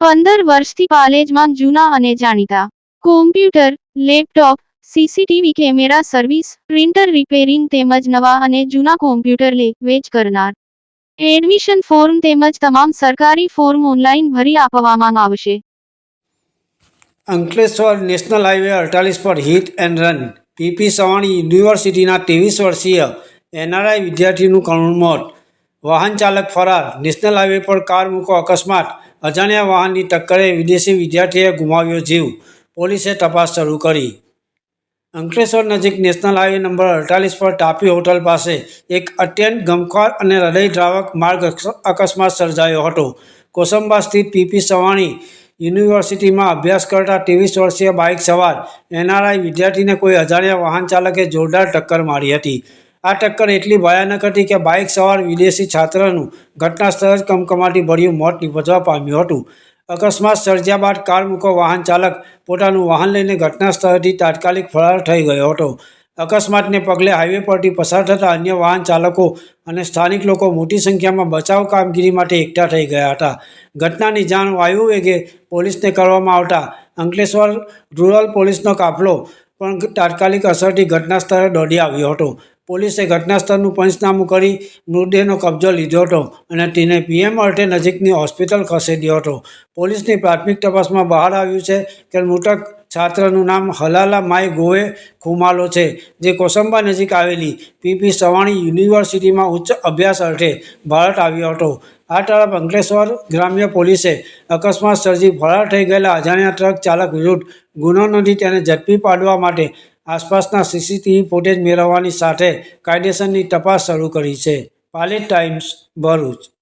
15 વર્ષથી પાલેજમાં જૂના અને જાણીતા computer, laptop, CCTV camera service, printer repairing તેમજ નવા અને જૂના કોમ્પ્યુટર લે-વેચ કરનાર. એડમિશન ફોર્મ તેમજ તમામ સરકારી ફોર્મ ઓનલાઈન ભરી આપવામાં આવશે. અંકલેશ્વર નેશનલ હાઈવે 48 પર hit and run. P P Savani યુનિવર્સિટીના 23 વર્ષીય એનઆરઆઈ વિદ્યાર્થીનું કરુણ મોત. વાહન ચાલક ફરાર. નેશનલ હાઈવે પર કાર મૂકો અકસ્માત. અજાણ્યા વાહનની ટક્કરે વિદેશી વિદ્યાર્થીએ ગુમાવ્યો જીવ. પોલીસે તપાસ શરૂ કરી. અંકલેશ્વર નજીક નેશનલ હાઈવે નંબર 48 પર ટાપી હોટલ પાસે એક અત્યંત ગમખ્વાર અને હૃદયદ્રાવક માર્ગ અકસ્માત સર્જાયો હતો. કોસંબા સ્થિત પીપી સવાણી યુનિવર્સિટીમાં અભ્યાસ કરતા 23 વર્ષીય બાઇક સવાર એનઆરઆઈ વિદ્યાર્થીને કોઈ અજાણ્યા વાહન ચાલકે જોરદાર ટક્કર મારી હતી. આ ટક્કર એટલી ભયાનક હતી કે બાઇક સવાર વિદેશી છાત્રનું ઘટના સ્થળે જ કમકમાટી ભર્યું મોત નિપજવા પામ્યું હતું. અકસ્માત સર્જ્યા બાદ કાર મૂકો વાહન ચાલક પોતાનું વાહન લઈને ઘટના સ્થળેથી તાત્કાલિક ફરાર થઈ ગયો હતો. અકસ્માતને પગલે હાઈવે પરથી પસાર થતા અન્ય વાહન ચાલકો અને સ્થાનિક લોકો મોટી સંખ્યામાં બચાવ કામગીરી માટે એકઠા થઈ ગયા હતા. ઘટનાની જાણ વાયુ વેગે પોલીસને કરવામાં આવતા અંકલેશ્વર રૂરલ પોલીસનો કાફલો પણ તાત્કાલિક અસરથી ઘટના સ્થળે દોડી આવ્યો હતો. પોલીસે ઘટના સ્થળનું પંચનામું કરી મૃતદેહનો કબજો લીધો હતો અને તેને પીએમ અર્થે નજીકની હોસ્પિટલ ખસેડ્યો હતો. પોલીસની પ્રાથમિક તપાસમાં બહાર આવ્યું છે કે મૃતક છાત્રનું નામ હલાલા માય ગોવે ખુમાલો છે, જે કોસંબા નજીક આવેલી પીપી સવાણી યુનિવર્સિટીમાં ઉચ્ચ અભ્યાસ અર્થે ભારત આવ્યો હતો. આ તરફ અંકલેશ્વર ગ્રામ્ય પોલીસે અકસ્માત સર્જી ફરાર થઈ ગયેલા અજાણ્યા ટ્રક ચાલક વિરુદ્ધ ગુનો નોંધી તેને ઝડપી પાડવા માટે આસપાસના સીસીટીવી ફૂટેજ મેળવવાની સાથે કાયદેસરની તપાસ શરૂ કરી છે. પાલેજ ટાઈમ્સ, ભરૂચ.